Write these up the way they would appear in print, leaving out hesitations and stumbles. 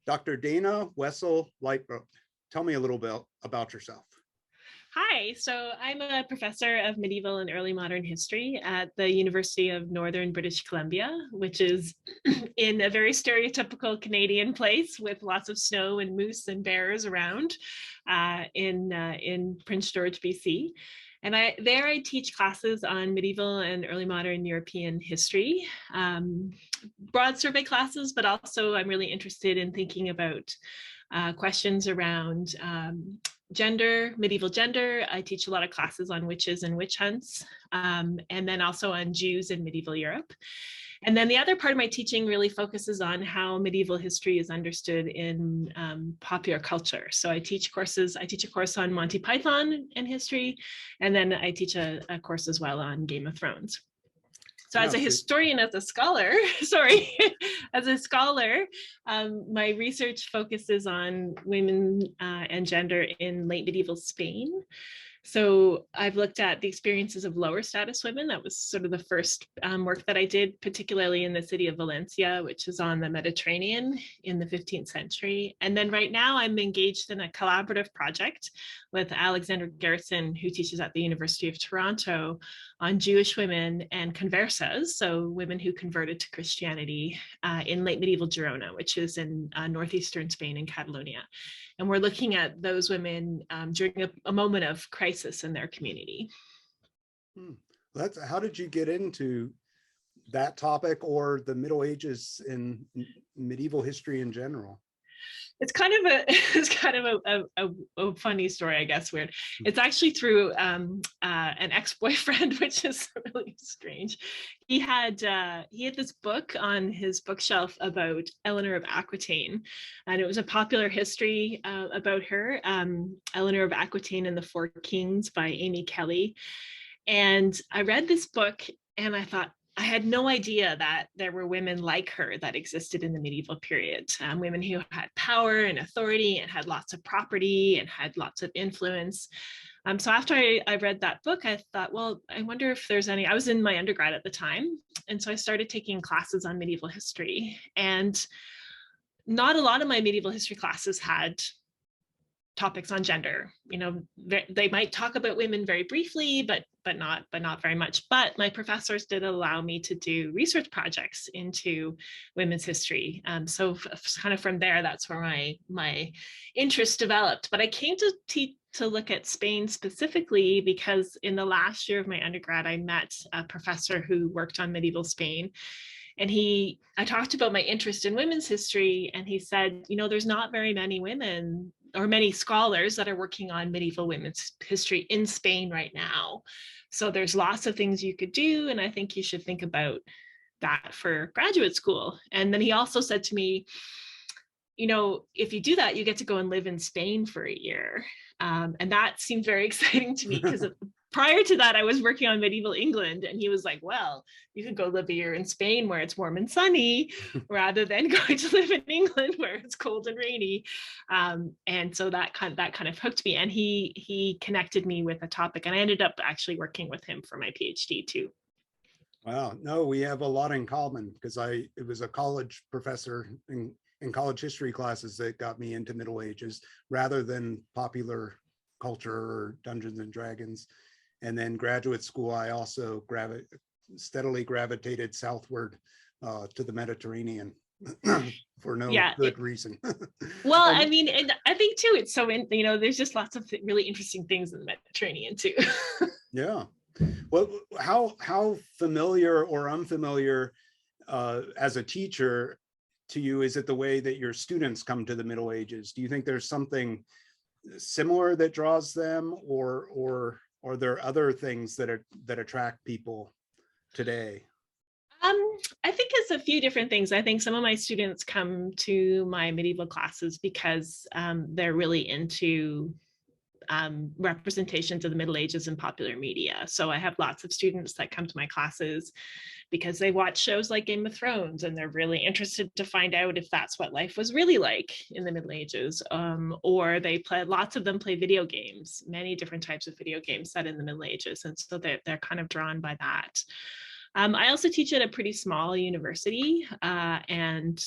Dr. Dana Wessell Lightfoot. Tell me a little bit about yourself. Hi, so I'm a professor of medieval and early modern history at the University of Northern British Columbia, which is in a very stereotypical Canadian place with lots of snow and moose and bears around in Prince George, BC. And I teach classes on medieval and early modern European history, broad survey classes, but also I'm really interested in thinking about questions around gender, medieval gender. I teach a lot of classes on witches and witch hunts, and then also on Jews in medieval Europe. And then the other part of my teaching really focuses on how medieval history is understood in popular culture. So I teach a course on Monty Python and history, and then I teach a course as well on Game of Thrones. So as a historian, as a scholar, as a scholar, my research focuses on women and gender in late medieval Spain. So I've looked at the experiences of lower status women. That was sort of the first work that I did, particularly in the city of Valencia, which is on the Mediterranean in the 15th century. And then right now I'm engaged in a collaborative project with Alexandra Garrison, who teaches at the University of Toronto, on Jewish women and conversas, so women who converted to Christianity in late medieval Girona, which is in northeastern Spain and Catalonia. And we're looking at those women during a moment of crisis in their community. How did you get into that topic or the Middle Ages in medieval history in general? It's kind of a funny story, I guess, weird. It's actually through an ex-boyfriend, which is really strange. He had this book on his bookshelf about Eleanor of Aquitaine, and it was a popular history about her, Eleanor of Aquitaine and the Four Kings by Amy Kelly. And I read this book and I thought, I had no idea that there were women like her that existed in the medieval period, women who had power and authority and had lots of property and had lots of influence. So after I read that book, I thought, well, I wonder if there's any, I was in my undergrad at the time. And so I started taking classes on medieval history, and not a lot of my medieval history classes had topics on gender. You know, they might talk about women very briefly, but not very much. But my professors did allow me to do research projects into women's history. So kind of from there, that's where my interest developed. But I came to look at Spain specifically because in the last year of my undergrad, I met a professor who worked on medieval Spain. And I talked about my interest in women's history, and he said, you know, there's not very many women or many scholars that are working on medieval women's history in Spain right now. So there's lots of things you could do, and I think you should think about that for graduate school. And then he also said to me, you know, if you do that, you get to go and live in Spain for a year. And that seemed very exciting to me because prior to that, I was working on medieval England, and he was like, well, you could go live a year in Spain where it's warm and sunny rather than going to live in England where it's cold and rainy. And so that kind of hooked me, and he connected me with a topic, and I ended up actually working with him for my PhD too. Wow, no, we have a lot in common because it was a college professor in college history classes that got me into Middle Ages rather than popular culture or Dungeons and Dragons. And then graduate school, I also steadily gravitated southward to the Mediterranean for no good reason. Well, I mean, and I think too, it's so, you know, there's just lots of really interesting things in the Mediterranean too. Yeah. Well, how familiar or unfamiliar as a teacher to you is it the way that your students come to the Middle Ages? Do you think there's something similar that draws them, or are there other things that attract people today? I think it's a few different things. I think some of my students come to my medieval classes because they're really into representations of the Middle Ages in popular media. So I have lots of students that come to my classes because they watch shows like Game of Thrones, and they're really interested to find out if that's what life was really like in the Middle Ages. Or lots of them play video games, many different types of video games set in the Middle Ages. And so they're kind of drawn by that. I also teach at a pretty small university, and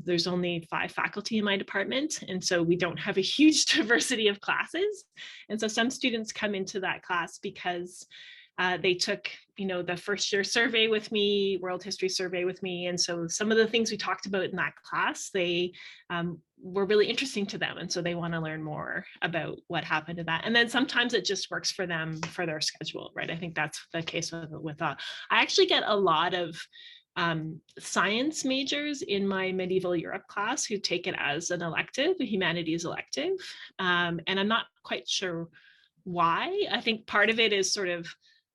there's only 5 faculty in my department. And so we don't have a huge diversity of classes. And so some students come into that class because they took, the first year survey with me, world history survey with me. And so some of the things we talked about in that class, they were really interesting to them. And so they want to learn more about what happened to that. And then sometimes it just works for them for their schedule, right? I think that's the case with I actually get a lot of science majors in my medieval Europe class who take it as an elective, a humanities elective. And I'm not quite sure why. I think part of it is sort of,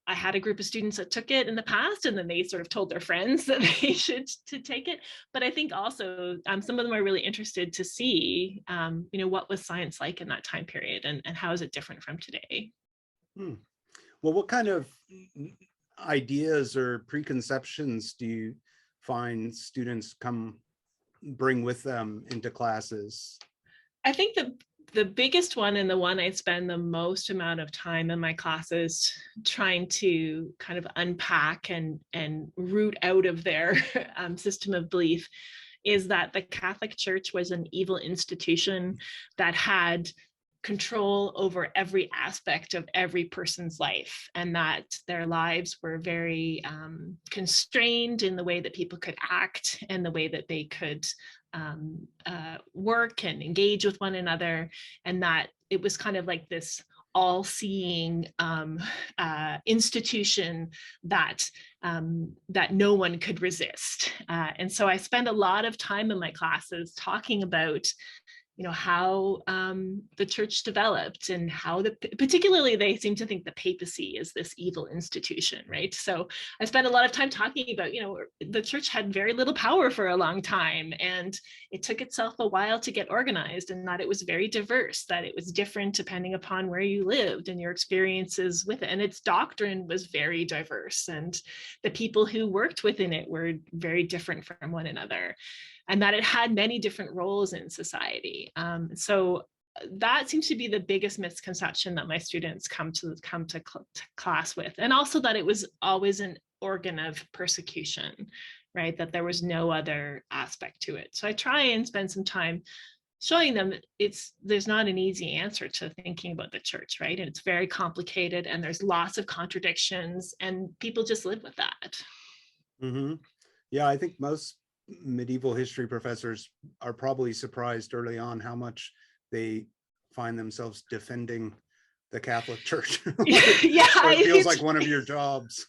I had a group of students that took it in the past, and then they sort of told their friends that they should to take it. But I think also some of them are really interested to see, what was science like in that time period, and how is it different from today? Well, what kind of ideas or preconceptions do you find students bring with them into classes? I think the biggest one, and the one I spend the most amount of time in my classes trying to kind of unpack and root out of their system of belief, is that the Catholic Church was an evil institution that had control over every aspect of every person's life, and that their lives were very constrained in the way that people could act and the way that they could work and engage with one another, and that it was kind of like this all-seeing institution that no one could resist. And so I spend a lot of time in my classes talking about how the church developed, and how particularly they seem to think the papacy is this evil institution, right? So I spent a lot of time talking about, the church had very little power for a long time, and it took itself a while to get organized, and that it was very diverse, that it was different depending upon where you lived and your experiences with it. And its doctrine was very diverse, and the people who worked within it were very different from one another, and that it had many different roles in society. So that seems to be the biggest misconception that my students come to class with. And also that it was always an organ of persecution, right? That there was no other aspect to it. So I try and spend some time showing them there's not an easy answer to thinking about the church, right? And it's very complicated, and there's lots of contradictions, and people just live with that. Mm-hmm. Yeah, I think most medieval history professors are probably surprised early on how much they find themselves defending the Catholic Church. Yeah, it feels like one of your jobs.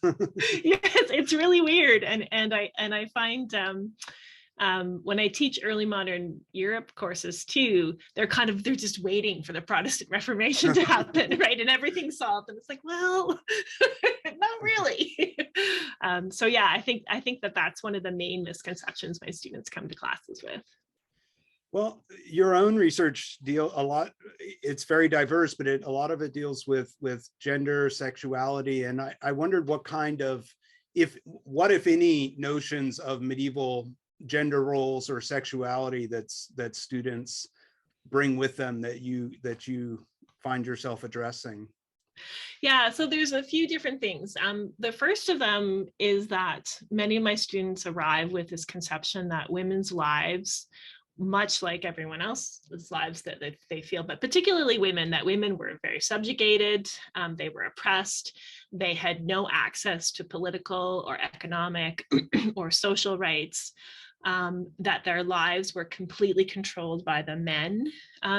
Yes, it's really weird, and I find when I teach early modern Europe courses too, they're just waiting for the Protestant Reformation to happen, right? And everything's solved, and it's like, well, not really. So yeah, I think that's one of the main misconceptions my students come to classes with. Well, your own research it's very diverse, but a lot of it deals with gender, sexuality. And I wondered what if any notions of medieval gender roles or sexuality that students bring with them that you find yourself addressing. Yeah, so there's a few different things. The first of them is that many of my students arrive with this conception that women's lives, much like everyone else's lives that they feel, but particularly women, that women were very subjugated, they were oppressed, they had no access to political or economic or social rights, that their lives were completely controlled by the men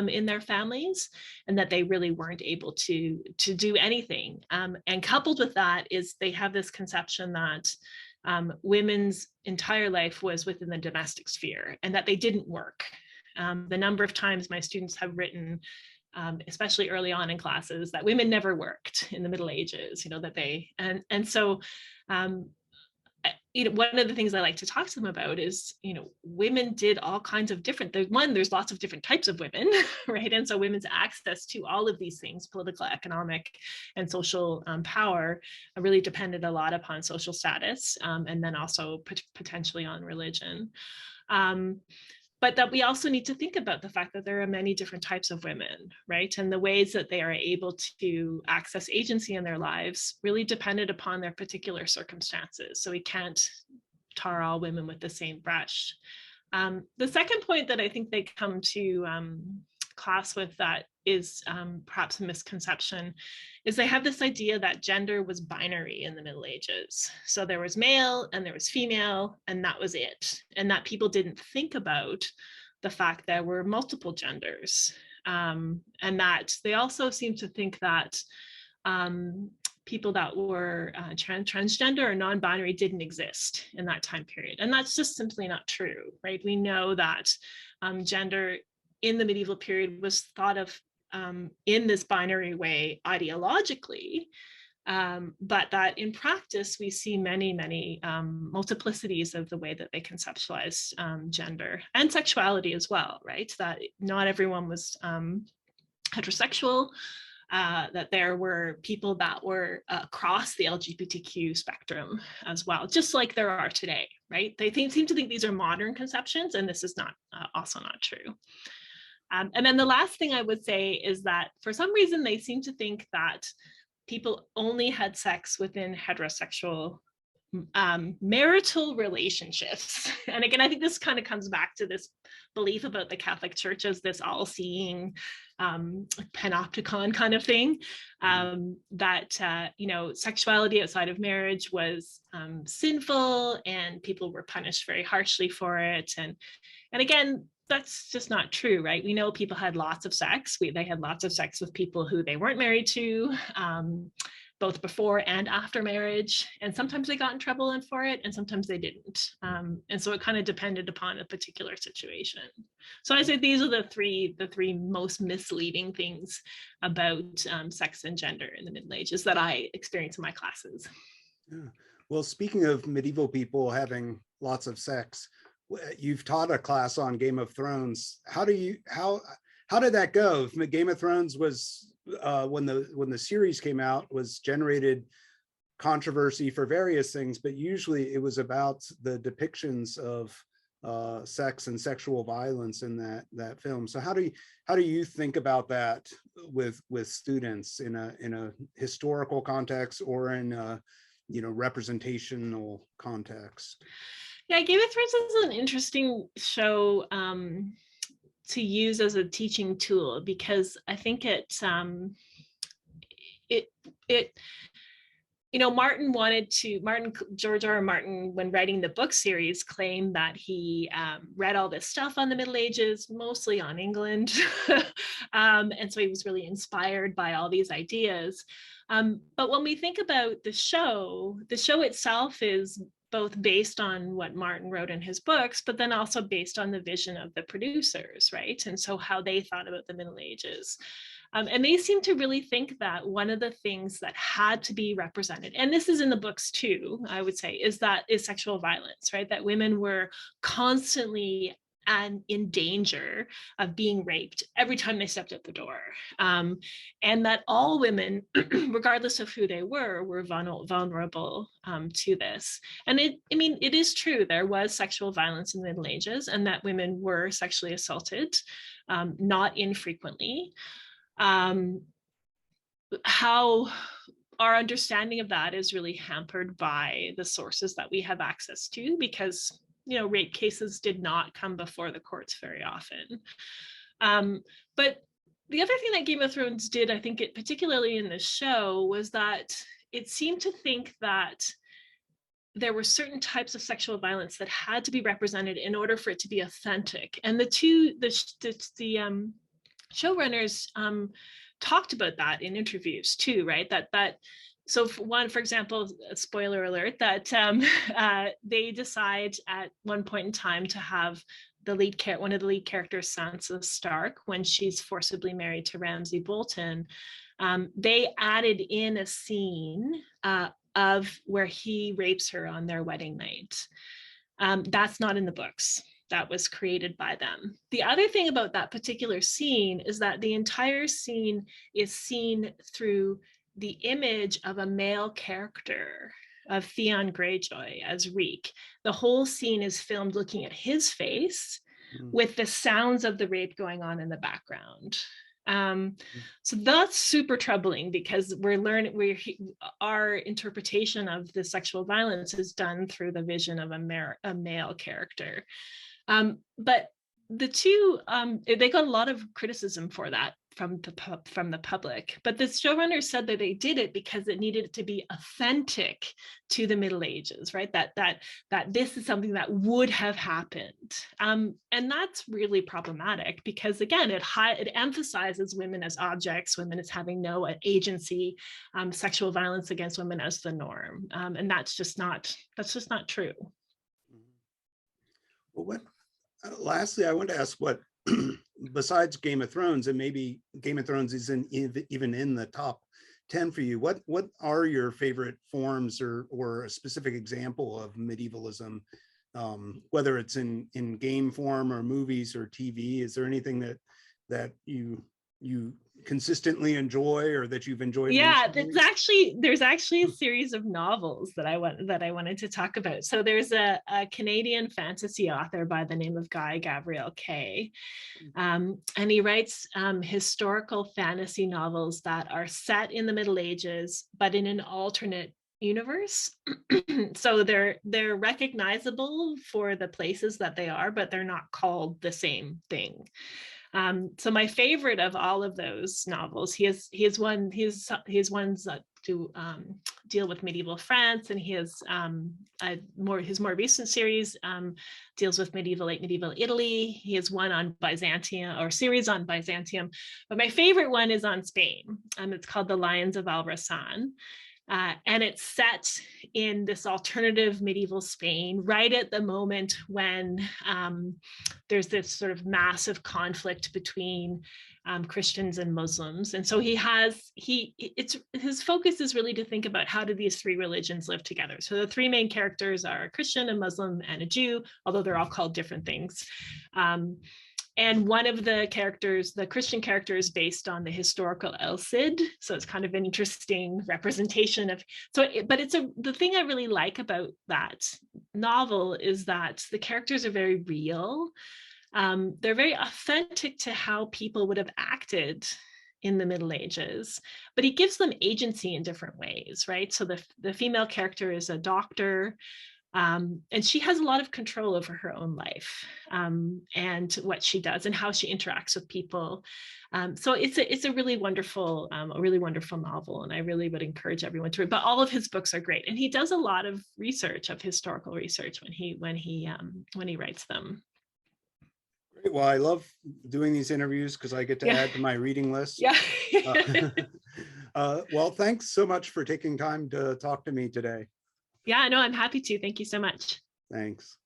in their families, and that they really weren't able to do anything. And coupled with that is they have this conception that women's entire life was within the domestic sphere, and that they didn't work. The number of times my students have written, especially early on in classes, that women never worked in the Middle Ages, that they, and so one of the things I like to talk to them about is, women did all kinds of different, there's lots of different types of women, right? And so women's access to all of these things, political, economic, and social power, really depended a lot upon social status, and then also potentially on religion. but that we also need to think about the fact that there are many different types of women, right? And the ways that they are able to access agency in their lives really depended upon their particular circumstances. So we can't tar all women with the same brush. The second point that I think they come to class with that is perhaps a misconception is they have this idea that gender was binary in the Middle Ages. So there was male and there was female, and that was it. And that people didn't think about the fact there were multiple genders. And that they also seem to think that people that were transgender or non-binary didn't exist in that time period. And that's just simply not true, right? We know that gender in the medieval period was thought of in this binary way ideologically, but that in practice, we see many, many multiplicities of the way that they conceptualize gender and sexuality as well, right? That not everyone was heterosexual, that there were people that were across the LGBTQ spectrum as well, just like there are today, right? They seem to think these are modern conceptions, and this is not also not true. And then the last thing I would say is that for some reason, they seem to think that people only had sex within heterosexual marital relationships. And again, I think this kind of comes back to this belief about the Catholic Church as this all-seeing panopticon kind of thing, that sexuality outside of marriage was sinful and people were punished very harshly for it. And again, that's just not true, right? We know people had lots of sex. They had lots of sex with people who they weren't married to, both before and after marriage. And sometimes they got in trouble for it, and sometimes they didn't. And so it kind of depended upon a particular situation. So I say these are the three most misleading things about sex and gender in the Middle Ages that I experience in my classes. Yeah. Well, speaking of medieval people having lots of sex, you've taught a class on Game of Thrones. How did that go? Game of Thrones was when the series came out, was generated controversy for various things, but usually it was about the depictions of sex and sexual violence in that film. So how do you think about that with students in a historical context or in a representational context? Yeah, Game of Thrones is an interesting show to use as a teaching tool, because I think George R. R. Martin, when writing the book series, claimed that he read all this stuff on the Middle Ages, mostly on England. And so he was really inspired by all these ideas. But when we think about the show itself is both based on what Martin wrote in his books, but then also based on the vision of the producers, right? And so how they thought about the Middle Ages. And they seem to really think that one of the things that had to be represented, and this is in the books too, I would say, is sexual violence, right? That women were constantly and in danger of being raped every time they stepped out the door. And that all women, regardless of who they were vulnerable to this. And it is true, there was sexual violence in the Middle Ages, and that women were sexually assaulted, not infrequently. How our understanding of that is really hampered by the sources that we have access to, because rape cases did not come before the courts very often. But the other thing that Game of Thrones did, I think, particularly in this show, was that it seemed to think that there were certain types of sexual violence that had to be represented in order for it to be authentic. And the showrunners talked about that in interviews too, right? So for example, spoiler alert, that they decide at one point in time to have one of the lead characters, Sansa Stark, when she's forcibly married to Ramsay Bolton, they added in a scene of where he rapes her on their wedding night. That's not in the books. That was created by them. The other thing about that particular scene is that the entire scene is seen through the image of a male character, of Theon Greyjoy as Reek. The whole scene is filmed looking at his face, Mm. with the sounds of the rape going on in the background. Mm. So that's super troubling, because our interpretation of the sexual violence is done through the vision of a male character. But the two, they got a lot of criticism for that from the public. But the showrunners said that they did it because it needed to be authentic to the Middle Ages, right? That this is something that would have happened, and that's really problematic, because again, it emphasizes women as objects, women as having no agency, sexual violence against women as the norm, and that's just not true. Well, lastly, I want to ask what, besides Game of Thrones, and maybe Game of Thrones is even in the top 10 for you, what are your favorite forms or a specific example of medievalism, whether it's in game form or movies or TV? Is there anything that you consistently enjoy or that you've enjoyed Yeah, recently? there's actually a series of novels that I wanted to talk about. So there's a Canadian fantasy author by the name of Guy Gabriel Kay, and he writes historical fantasy novels that are set in the Middle Ages, but in an alternate universe. So they're recognizable for the places that they are, but they're not called the same thing. So my favorite of all of those novels, he has ones that do deal with medieval France, and he has his more recent series deals with late medieval Italy. He has one on Byzantium, or series on Byzantium, but my favorite one is on Spain. It's called The Lions of Alrazan. And it's set in this alternative medieval Spain, right at the moment when there's this sort of massive conflict between Christians and Muslims. And so his focus is really to think about, how do these three religions live together? So the three main characters are a Christian, a Muslim, and a Jew, although they're all called different things. And one of the characters, the Christian character, is based on the historical El Cid. So it's kind of an interesting representation of, the thing I really like about that novel is that the characters are very real. They're very authentic to how people would have acted in the Middle Ages, but he gives them agency in different ways, right? So the female character is a doctor, and she has a lot of control over her own life, and what she does and how she interacts with people. So it's a really wonderful novel, and I really would encourage everyone to read. But all of his books are great, and he does a lot of historical research when he writes them. Great. Well, I love doing these interviews because I get to add to my reading list. Yeah. Well, thanks so much for taking time to talk to me today. Yeah, no, I'm happy to. Thank you so much. Thanks.